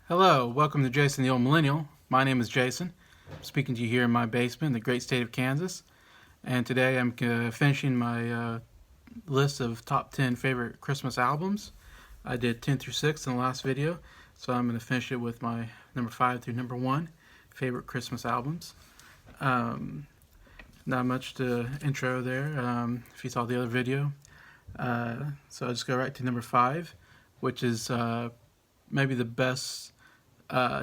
Hello, welcome to Jason the Old Millennial. My name is Jason. I'm speaking to you here in my basement in the great state of Kansas. And today I'm finishing my list of top 10 favorite Christmas albums. I did 10 through 6 in the last video, so I'm going to finish it with my number 5 through number 1 favorite Christmas albums. Not much to intro there if you saw the other video. So I'll just go right to number 5, which is maybe the best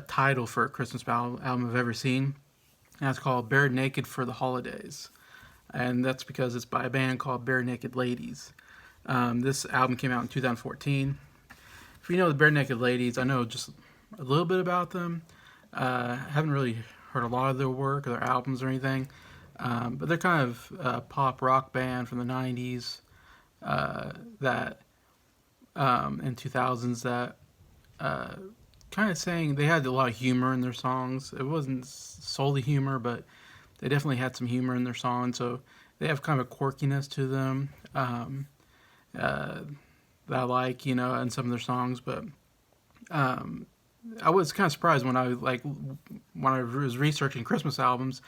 title for a Christmas album I've ever seen. And it's called Barenaked for the Holidays. And that's because it's by a band called Barenaked Ladies. This album came out in 2014. If you know the Barenaked Ladies, I know just a little bit about them. Haven't really heard a lot of their work or their albums or anything. But they're kind of a pop rock band from the 90s that in 2000s that kind of saying they had a lot of humor in their songs. It wasn't solely humor, but they definitely had some humor in their songs. So they have kind of a quirkiness to them that I like, in some of their songs. But I was kind of surprised when I was researching Christmas albums,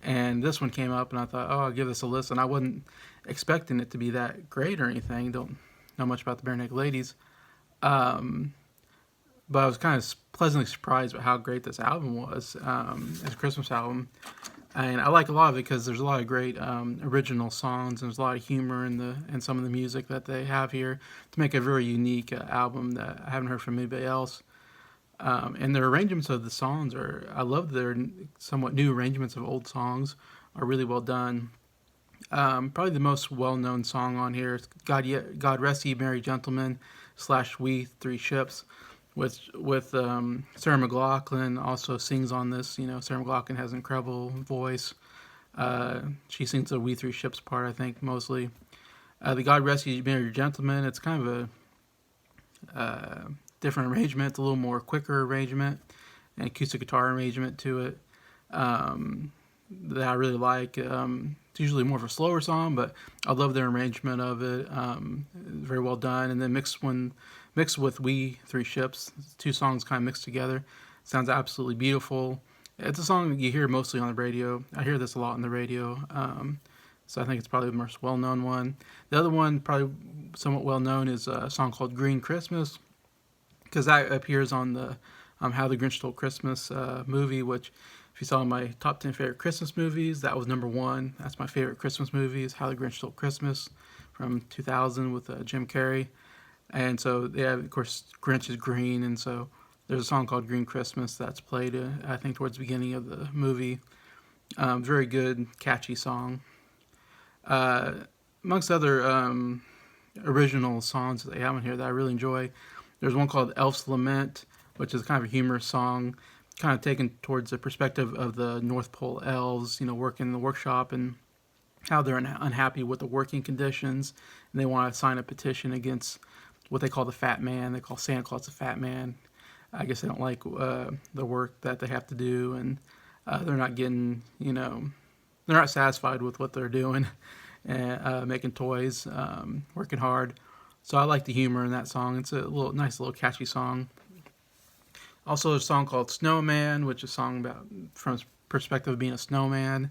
and this one came up, and I thought, oh, I'll give this a listen. I wasn't expecting it to be that great or anything. Don't know much about the Barenaked Ladies. But I was kind of pleasantly surprised by how great this album was as a Christmas album. And I like a lot of it because there's a lot of great original songs, and there's a lot of humor in some of the music that they have here to make a very unique album that I haven't heard from anybody else. And their arrangements of the songs I love their somewhat new arrangements of old songs are really well done. Probably the most well-known song on here is God Rest Ye Merry Gentlemen / We Three Ships. With Sarah McLachlan also sings on this. Sarah McLachlan has an incredible voice. She sings the We Three Ships part, I think, mostly. The God Rest Ye Merry Gentlemen, it's kind of a different arrangement. It's a little more quicker arrangement, and acoustic guitar arrangement to it that I really like. It's usually more of a slower song, but I love their arrangement of it. Very well done. And then mixed with We Three Ships, two songs kind of mixed together. Sounds absolutely beautiful. It's a song that you hear mostly on the radio. I hear this a lot on the radio. So I think it's probably the most well-known one. The other one, probably somewhat well-known, is a song called Green Christmas, because that appears on the How the Grinch Stole Christmas movie, which, if you saw my top 10 favorite Christmas movies, that was number 1. That's my favorite Christmas movie, is How the Grinch Stole Christmas from 2000 with Jim Carrey. And so, yeah, of course, Grinch is green, and so there's a song called Green Christmas that's played, I think, towards the beginning of the movie. Very good, catchy song. Amongst other original songs that they have in here that I really enjoy, there's one called Elf's Lament, which is kind of a humorous song, kind of taken towards the perspective of the North Pole elves, working in the workshop and how they're unhappy with the working conditions, and they want to sign a petition against what they call the Fat Man. They call Santa Claus the Fat Man. I guess they don't like the work that they have to do, and they're not getting, they're not satisfied with what they're doing, and making toys, working hard. So I like the humor in that song. It's a nice little catchy song. Also, there's a song called Snowman, which is a song about from the perspective of being a snowman.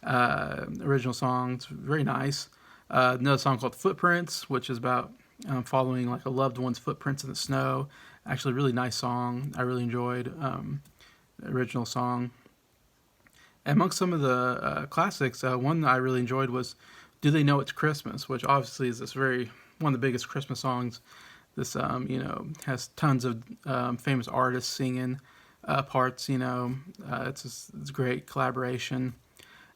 Original song. It's very nice. Another song called Footprints, which is about following like a loved one's footprints in the snow. Actually, really nice song. I really enjoyed the original song. And amongst some of the classics, one that I really enjoyed was "Do They Know It's Christmas," which obviously is one of the biggest Christmas songs. This has tons of famous artists singing parts. It's a great collaboration.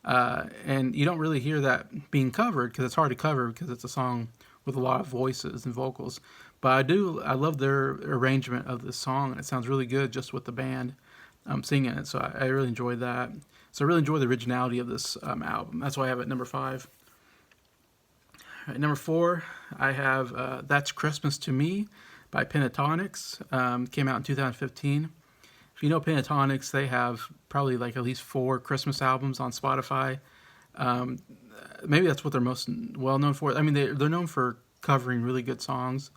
And you don't really hear that being covered because it's hard to cover because it's a song with a lot of voices and vocals. But I love their arrangement of this song, and it sounds really good just with the band singing it. So I really enjoyed that. So I really enjoy the originality of this album. That's why I have it at number 5. All right, number 4, I have That's Christmas to Me by Pentatonics. Came out in 2015. If you know Pentatonics, they have probably like at least 4 Christmas albums on Spotify. Maybe that's what they're most well known for. I mean, they're known for covering really good songs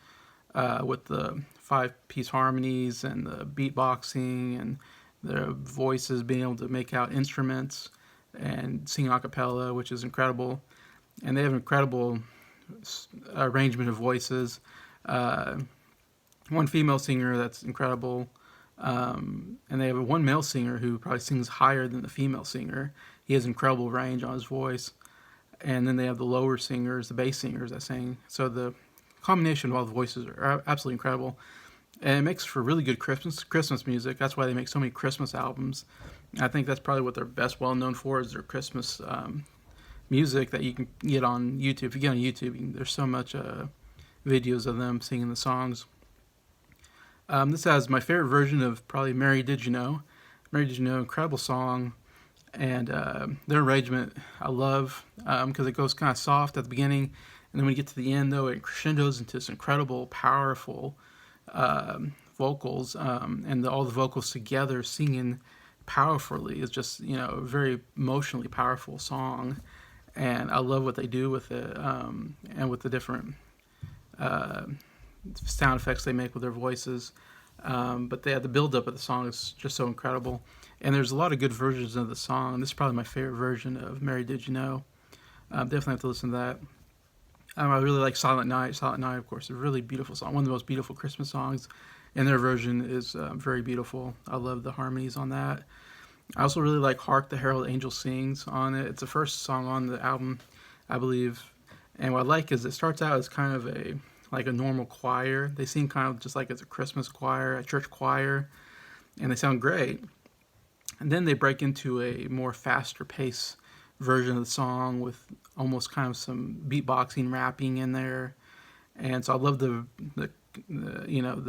with the 5-piece harmonies and the beatboxing and their voices being able to make out instruments and sing a cappella, which is incredible. And they have incredible arrangement of voices. One female singer that's incredible, and they have one male singer who probably sings higher than the female singer. He has incredible range on his voice. And then they have the lower singers, the bass singers that sing. So the combination of all the voices are absolutely incredible. And it makes for really good Christmas music. That's why they make so many Christmas albums. I think that's probably what they're best well known for, is their Christmas music that you can get on YouTube. If you get on YouTube, there's so much videos of them singing the songs. This has my favorite version of probably Mary Did You Know. Mary Did You Know, incredible song. And their arrangement I love, because it goes kind of soft at the beginning, and then when you get to the end, though, it crescendos into this incredible, powerful vocals, and all the vocals together singing powerfully is just, a very emotionally powerful song. And I love what they do with it, and with the different sound effects they make with their voices. But the build-up of the song is just so incredible. And there's a lot of good versions of the song. This is probably my favorite version of Mary Did You Know. Definitely have to listen to that. I really like Silent Night. Silent Night, of course, is a really beautiful song. One of the most beautiful Christmas songs. And their version is very beautiful. I love the harmonies on that. I also really like Hark the Herald Angels Sings on it. It's the first song on the album, I believe. And what I like is it starts out as kind of a normal choir. They sing kind of just like it's a Christmas choir, a church choir. And they sound great. And then they break into a more faster pace version of the song with almost kind of some beatboxing, rapping in there. And so I love the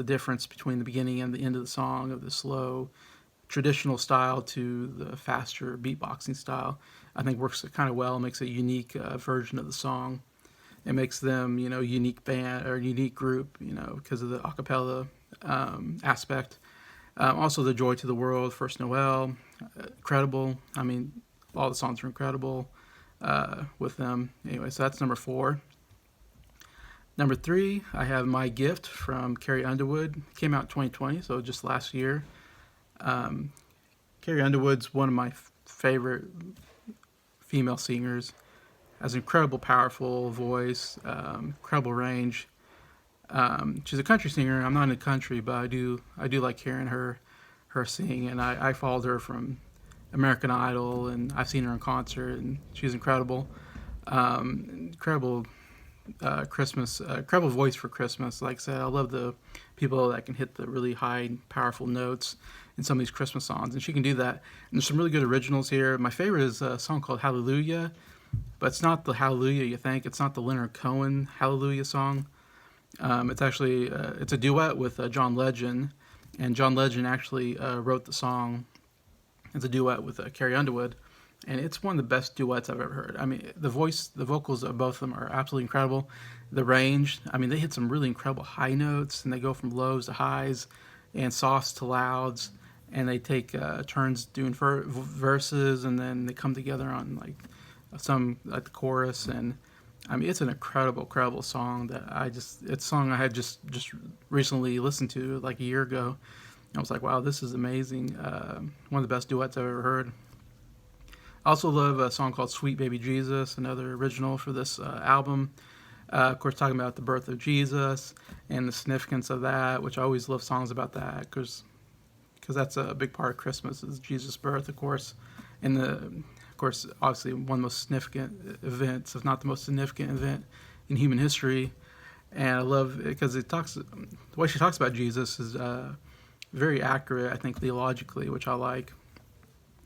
difference between the beginning and the end of the song, of the slow traditional style to the faster beatboxing style. I think works kind of well. It makes a unique version of the song. It makes them, unique band or unique group, because of the a cappella aspect. Also, The Joy to the World, First Noel, incredible. I mean, all the songs are incredible with them. Anyway, so that's number 4. Number 3, I have My Gift from Carrie Underwood. Came out in 2020, so just last year. Carrie Underwood's one of my favorite female singers. Has incredible, powerful voice, incredible range. She's a country singer. I'm not in the country, but I do like hearing her sing. And I followed her from American Idol, and I've seen her in concert, and she's incredible. Incredible incredible voice for Christmas. Like I said, I love the people that can hit the really high, powerful notes in some of these Christmas songs, and she can do that. And there's some really good originals here. My favorite is a song called Hallelujah, but it's not the Hallelujah you think. It's not the Leonard Cohen Hallelujah song. It's actually it's a duet with John Legend, and John Legend actually wrote the song. It's a duet with Carrie Underwood, and it's one of the best duets I've ever heard. I mean, the vocals of both of them are absolutely incredible. The range, I mean, they hit some really incredible high notes, and they go from lows to highs, and softs to louds, and they take turns doing verses, and then they come together on the chorus. And I mean, it's an incredible song that it's a song I had just recently listened to like a year ago. I was like, wow, this is amazing. One of the best duets I've ever heard. I also love a song called Sweet Baby Jesus, another original for this album. Of course, talking about the birth of Jesus and the significance of that, which I always love songs about that because that's a big part of Christmas is Jesus' birth, of course. And of course, obviously one of the most significant events, if not the most significant event in human history. And I love it because the way she talks about Jesus is very accurate, I think, theologically, which I like.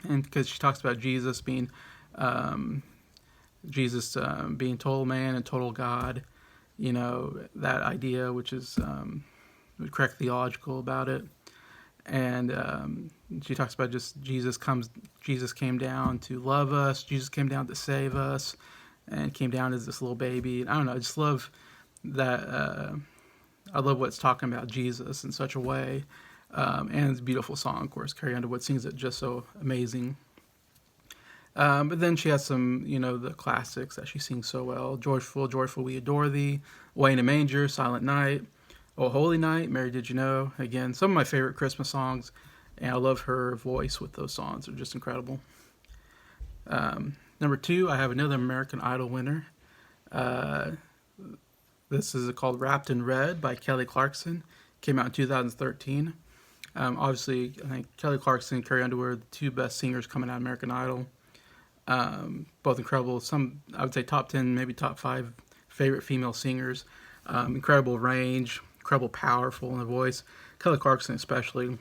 And because she talks about Jesus being being total man and total God, that idea, which is correct theological about it. And she talks about just Jesus came down to love us, Jesus came down to save us, and came down as this little baby. And I don't know, I just love that. I love what's talking about Jesus in such a way. And it's a beautiful song, of course. Carrie Underwood sings it just so amazing. But then she has some, the classics that she sings so well. Joyful, Joyful, We Adore Thee, Way in a Manger, Silent Night, Oh Holy Night, Mary Did You Know? Again, some of my favorite Christmas songs, and I love her voice with those songs. They're just incredible. Number two, I have another American Idol winner. Uh, this is called Wrapped in Red by Kelly Clarkson. Came out in 2013. Obviously, I think Kelly Clarkson and Carrie Underwood, the two best singers coming out of American Idol. Both incredible. Some, I would say, top 10, maybe top 5 favorite female singers. Incredible range, incredible powerful in the voice. Kelly Clarkson especially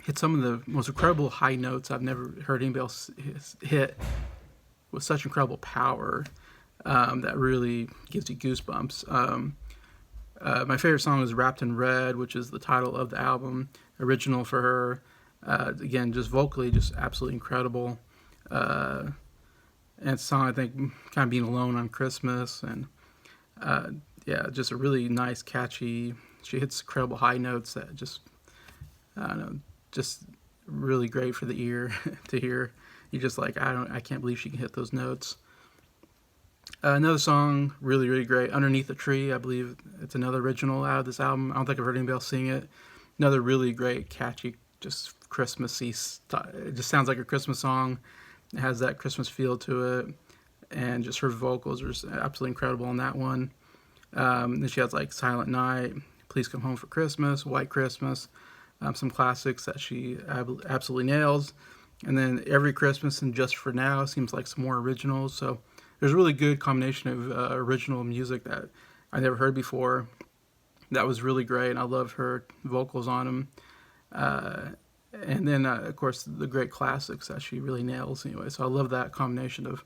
hit some of the most incredible high notes I've never heard anybody else hit with such incredible power that really gives you goosebumps. My favorite song is Wrapped in Red, which is the title of the album, original for her. Again, just vocally, just absolutely incredible. And it's a song, I think, kind of being alone on Christmas. And yeah, just a really nice, catchy, she hits incredible high notes that just, I don't know, just really great for the ear to hear. You're just like, I can't believe she can hit those notes. Another song, really, really great, Underneath the Tree. I believe it's another original out of this album. I don't think I've heard anybody else sing it. Another really great, catchy, just Christmassy. It just sounds like a Christmas song. It has that Christmas feel to it, and just her vocals are just absolutely incredible on that one. Then she has like Silent Night, Please Come Home for Christmas, White Christmas, some classics that she absolutely nails. And then Every Christmas and Just for Now seems like some more originals. So there's a really good combination of original music that I never heard before. That was really great, and I love her vocals on them. And then, of course, the great classics that she really nails anyway. So I love that combination of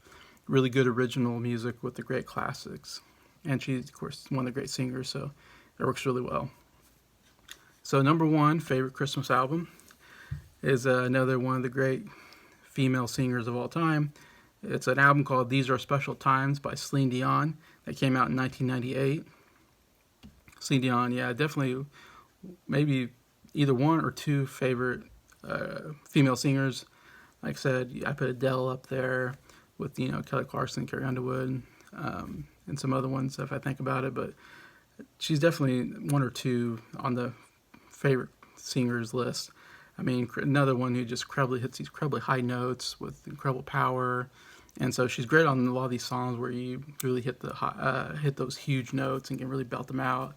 really good original music with the great classics. And she's, of course, one of the great singers, so it works really well. So number one, favorite Christmas album, is another one of the great female singers of all time. It's an album called These Are Special Times by Celine Dion that came out in 1998. Celine Dion, yeah, definitely maybe either one or two favorite female singers. Like I said, I put Adele up there with, Kelly Clarkson, Carrie Underwood, and some other ones if I think about it. But she's definitely one or two on the favorite singers list. I mean, another one who just incredibly hits these incredibly high notes with incredible power. And so she's great on a lot of these songs where you really hit those huge notes and can really belt them out.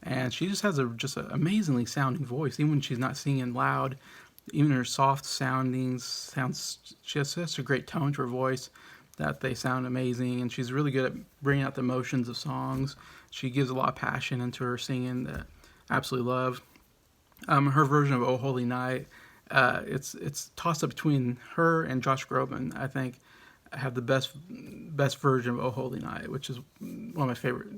And she just has just an amazingly sounding voice, even when she's not singing loud. Even her soft soundings sounds, she has such a great tone to her voice that they sound amazing. And she's really good at bringing out the emotions of songs. She gives a lot of passion into her singing that I absolutely love. Her version of Oh Holy Night, it's tossed up between her and Josh Groban. I think have the best version of Oh Holy Night, which is one of my favorite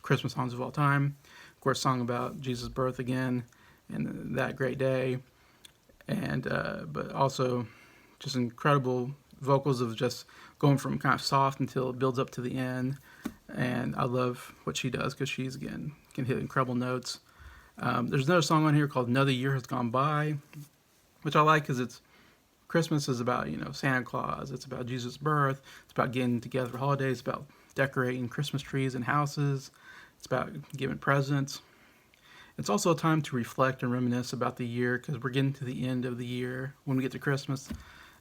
Christmas songs of all time. Of course, song about Jesus' birth again and that great day, and but also just incredible vocals of just going from kind of soft until it builds up to the end. And I love what she does because she's, again, can hit incredible notes. There's another song on here called Another Year Has Gone By, which I like because Christmas is about, Santa Claus. It's about Jesus' birth. It's about getting together for holidays. It's about decorating Christmas trees and houses. It's about giving presents. It's also a time to reflect and reminisce about the year because we're getting to the end of the year when we get to Christmas.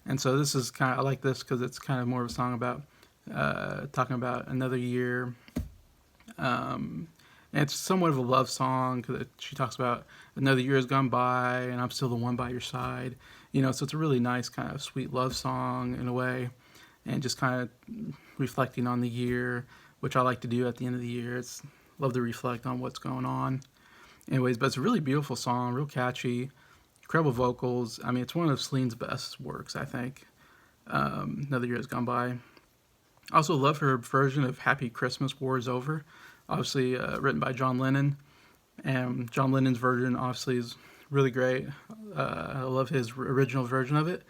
And so this is I like this because it's kind of more of a song about talking about another year. And it's somewhat of a love song because she talks about another year has gone by and I'm still the one by your side. So it's a really nice kind of sweet love song in a way, and just kind of reflecting on the year, which I like to do at the end of the year. Love to reflect on what's going on. Anyways, but it's a really beautiful song, real catchy, incredible vocals. I mean, it's one of Celine's best works, I think. Another Year Has Gone By. I also love her version of Happy Christmas, War Is Over, obviously written by John Lennon. And John Lennon's version obviously is really great. I love his original version of it.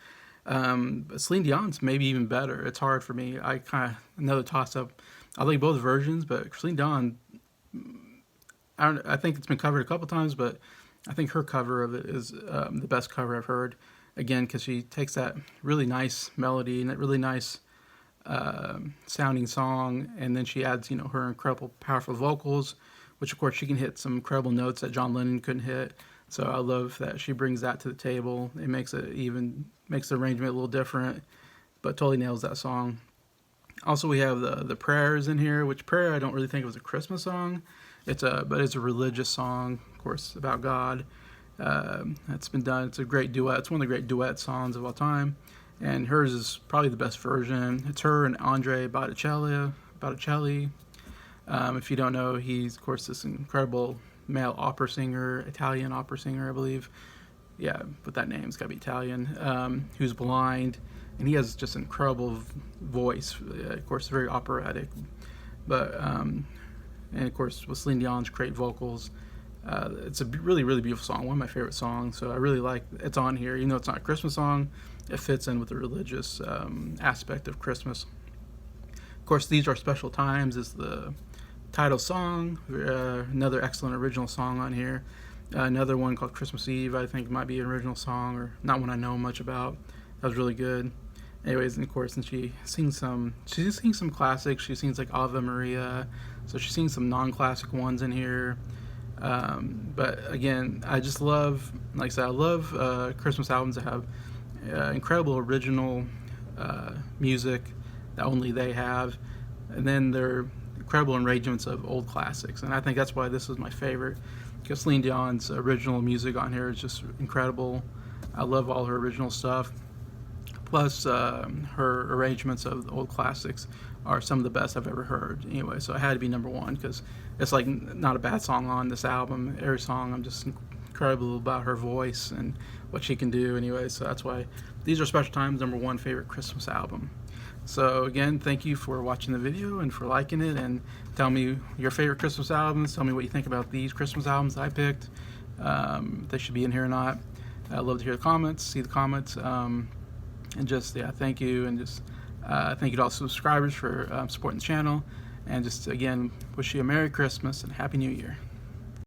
But Celine Dion's maybe even better. It's hard for me. I kind of, another toss-up. I like both versions, but Celine Dion, I think it's been covered a couple times, but I think her cover of it is the best cover I've heard. Again, because she takes that really nice melody and that really nice sounding song, and then she adds, her incredible, powerful vocals which of course she can hit some incredible notes that John Lennon couldn't hit. So I love that she brings that to the table. It makes the arrangement a little different, but totally nails that song. Also, we have the prayers in here, which prayer I don't really think of as a Christmas song. But it's a religious song, of course, about God. It's been done. It's a great duet. It's one of the great duet songs of all time, and hers is probably the best version. It's her and Andre Botticelli. If you don't know, he's of course this incredible male opera singer, Italian opera singer, I believe. Yeah, but that name's got to be Italian. Who's blind, and he has just an incredible voice. Of course, very operatic, but and of course with Celine Dion's great vocals. It's a really, really beautiful song. One of my favorite songs. So I really like it's on here. Even though it's not a Christmas song, it fits in with the religious aspect of Christmas. Of course, These Are Special Times is the title song. Another excellent original song on here. Another one called Christmas Eve, I think might be an original song, or not one I know much about. That was really good. Anyways, and of course, and she sings some classics. She sings like Ave Maria, so she sings some non-classic ones in here. But again, I just love, like I said, I love Christmas albums that have incredible original music that only they have, and then they're incredible arrangements of old classics. And I think that's why this is my favorite, because Celine Dion's original music on here is just incredible. I love all her original stuff. Plus, her arrangements of the old classics are some of the best I've ever heard. Anyway, so it had to be number one, because it's like not a bad song on this album. Every song, I'm just incredible about her voice and what she can do. Anyway, so that's why These Are Special Times, number one favorite Christmas album. So again, thank you for watching the video and for liking it, and tell me your favorite Christmas albums. Tell me what you think about these Christmas albums I picked. They should be in here or not. I'd love to hear the comments, see the comments. And just, yeah, thank you. And just thank you to all subscribers for supporting the channel. And just, again, wish you a Merry Christmas and Happy New Year.